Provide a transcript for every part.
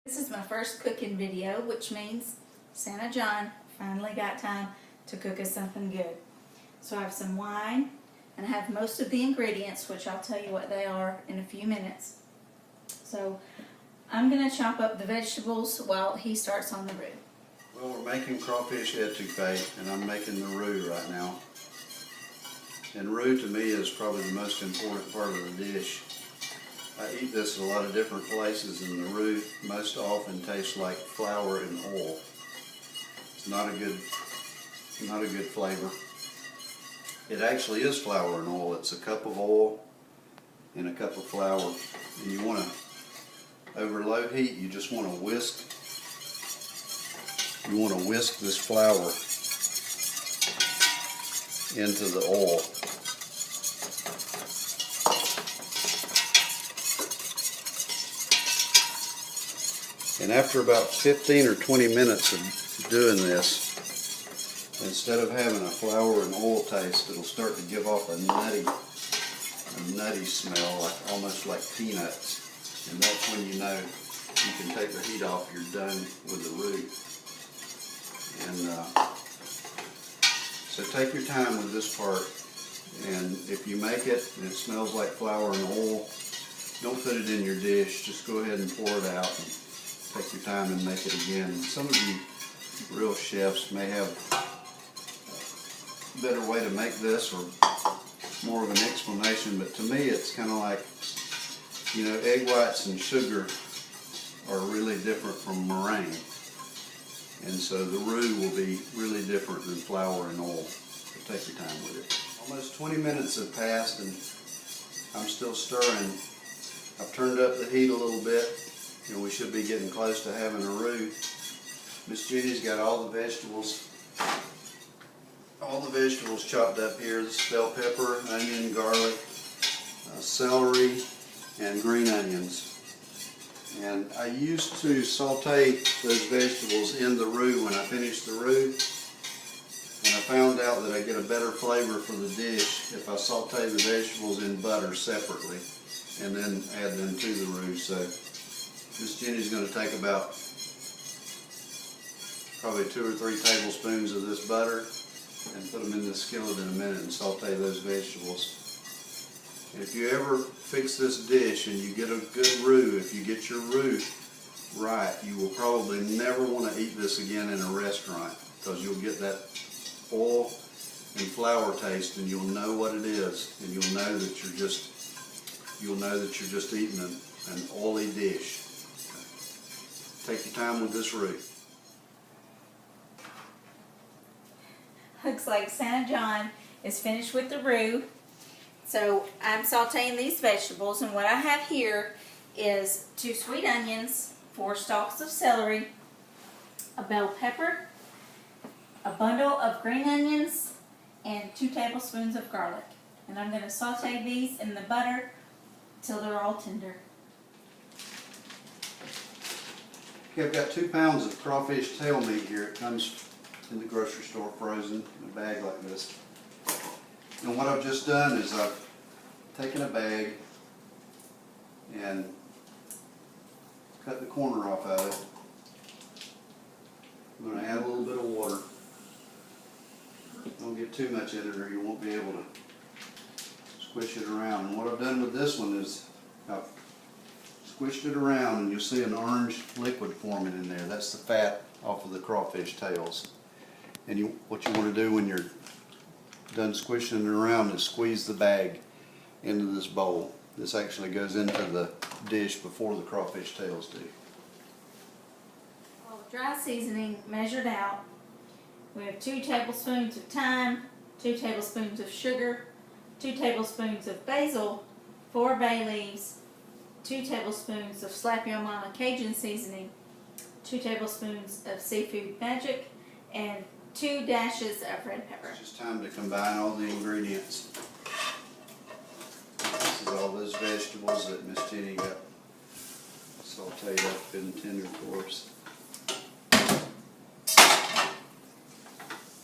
This is my first cooking video, which means Santa John finally got time to cook us something good. So I have some wine, and I have most of the ingredients, which I'll tell you what they are in a few minutes. So I'm going to chop up the vegetables while he starts on the roux. Well, we're making crawfish étouffée, and I'm making the roux right now. And roux to me is probably the most important part of the dish. I eat this at a lot of different places, and the roux most often tastes like flour and oil. It's not a good flavor. It actually is flour and oil. It's a cup of oil and a cup of flour, and you want to, over low heat, you just want to whisk. You want to whisk this flour into the oil. And after about 15 or 20 minutes of doing this, instead of having a flour and oil taste, it'll start to give off a nutty smell, like almost like peanuts. And that's when you know you can take the heat off. You're done with the roux. And so take your time with this part. And if you make it and it smells like flour and oil, don't put it in your dish. Just go ahead and pour it out. And take your time and make it again. Some of you real chefs may have a better way to make this or more of an explanation, but to me it's kind of like, you know, egg whites and sugar are really different from meringue. And so the roux will be really different than flour and oil. So take your time with it. Almost 20 minutes have passed and I'm still stirring. I've turned up the heat a little bit. You know, we should be getting close to having a roux. Miss Jenny's got all the vegetables chopped up here. This is bell pepper, onion, garlic, celery, and green onions. And I used to saute those vegetables in the roux when I finished the roux. And I found out that I get a better flavor for the dish if I saute the vegetables in butter separately and then add them to the roux. So Miss Jenny's going to take about probably 2 or 3 tablespoons of this butter and put them in the skillet in a minute and saute those vegetables. And if you ever fix this dish and you get a good roux, if you get your roux right, you will probably never want to eat this again in a restaurant, because you'll get that oil and flour taste and you'll know what it is, and you'll know that you're just eating an oily dish. Take your time with this roux. Looks like Santa John is finished with the roux. So I'm sauteing these vegetables, and what I have here is 2 sweet onions, 4 stalks of celery, a bell pepper, a bundle of green onions, and 2 tablespoons of garlic. And I'm going to saute these in the butter till they're all tender. Okay, I've got 2 pounds of crawfish tail meat here. It comes in the grocery store frozen in a bag like this. And what I've just done is I've taken a bag and cut the corner off of it. I'm going to add a little bit of water. Don't get too much in it or you won't be able to squish it around. And what I've done with this one is I've squished it around, and you'll see an orange liquid forming in there. That's the fat off of the crawfish tails. And what you want to do when you're done squishing it around is squeeze the bag into this bowl. This actually goes into the dish before the crawfish tails do. All the dry seasoning measured out. We have 2 tablespoons of thyme, 2 tablespoons of sugar, 2 tablespoons of basil, 4 bay leaves, 2 tablespoons of Slap Your Mama Cajun seasoning, 2 tablespoons of Seafood Magic, and 2 dashes of red pepper. It's just time to combine all the ingredients. This is all those vegetables that Miss Jenny got sauteed up in tender for us.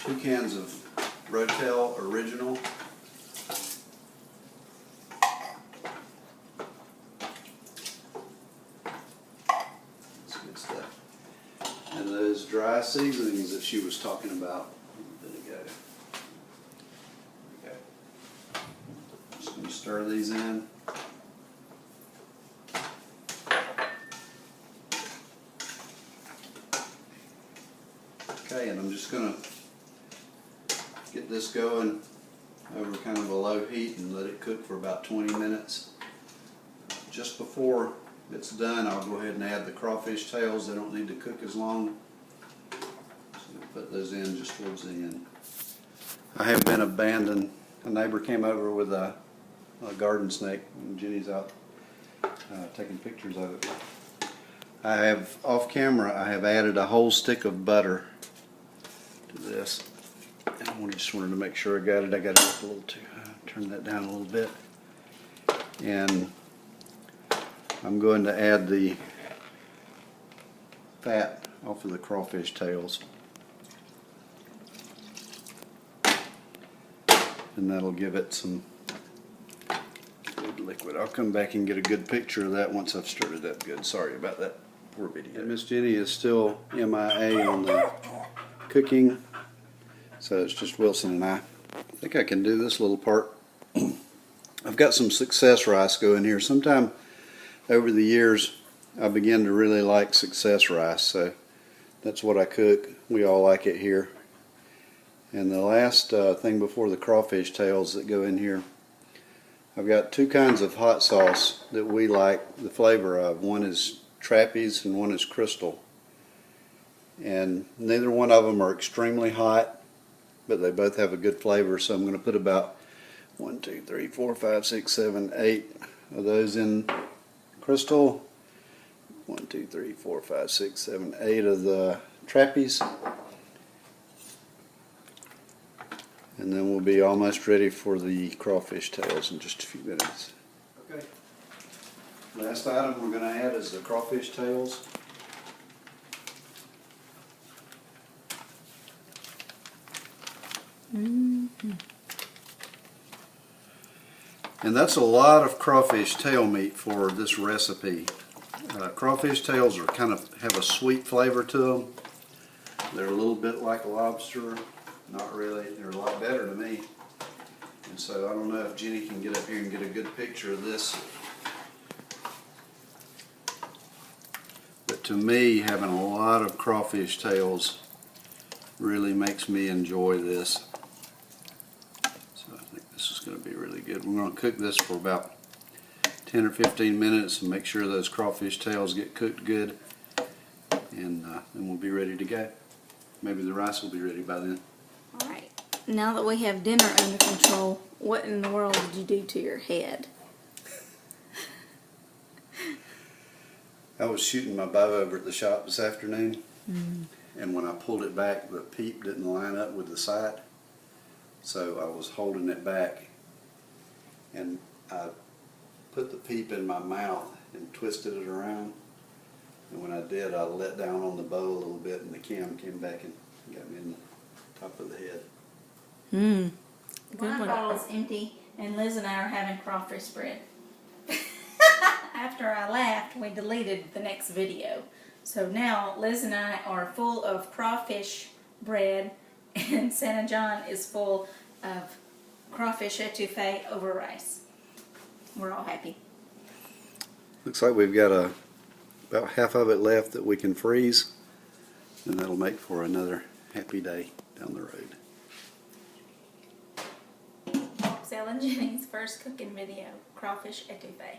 2 cans of Rotel Original. those dry seasonings that she was talking about a minute ago. There we go. Just going to stir these in. Okay, and I'm just going to get this going over kind of a low heat and let it cook for about 20 minutes. Just before it's done, I'll go ahead and add the crawfish tails. They don't need to cook as long. So put those in just towards the end. I have been abandoned. A neighbor came over with a garden snake, and Jenny's out taking pictures of it. I have, off camera, I have added a whole stick of butter to this. And I just wanted to make sure I got it. I got it up a little too high. Turn that down a little bit. And I'm going to add the fat off of the crawfish tails. And that'll give it some good liquid. I'll come back and get a good picture of that once I've stirred it up good. Sorry about that poor video. And Miss Jenny is still MIA on the cooking. So it's just Wilson and I. I think I can do this little part. I've got some success rice going here. Sometime over the years I began to really like success rice, so that's what I cook. We all like it here. And the last thing before the crawfish tails that go in here, I've got two kinds of hot sauce that we like the flavor of. One is Trappy's and one is Crystal. And neither one of them are extremely hot, but they both have a good flavor, so I'm going to put about 1, 2, 3, 4, 5, 6, 7, 8 of those in Crystal. 1, 2, 3, 4, 5, 6, 7, 8 of the Trappy's. And then we'll be almost ready for the crawfish tails in just a few minutes. Okay. Last item we're going to add is the crawfish tails. Mm-hmm. And that's a lot of crawfish tail meat for this recipe. Crawfish tails are kind of have a sweet flavor to them. They're a little bit like lobster. Not really. They're a lot better to me. And so I don't know if Jenny can get up here and get a good picture of this. But to me, having a lot of crawfish tails really makes me enjoy this. So I think this is going to be really good. We're going to cook this for about 10 or 15 minutes and make sure those crawfish tails get cooked good. And then we'll be ready to go. Maybe the rice will be ready by then. Alright, now that we have dinner under control, what in the world did you do to your head? I was shooting my bow over at the shop this afternoon, and when I pulled it back, the peep didn't line up with the sight, so I was holding it back, and I put the peep in my mouth and twisted it around, and when I did, I let down on the bow a little bit, and the cam came back and got me in the top of the head. Good one. Bottle's empty, and Liz and I are having crawfish bread. After I laughed, we deleted the next video. So now Liz and I are full of crawfish bread, and Santa John is full of crawfish étouffée over rice. We're all happy. Looks like we've got about half of it left that we can freeze, and that'll make for another happy day down the road. Polk Salad Jenny's first cooking video, crawfish étouffée.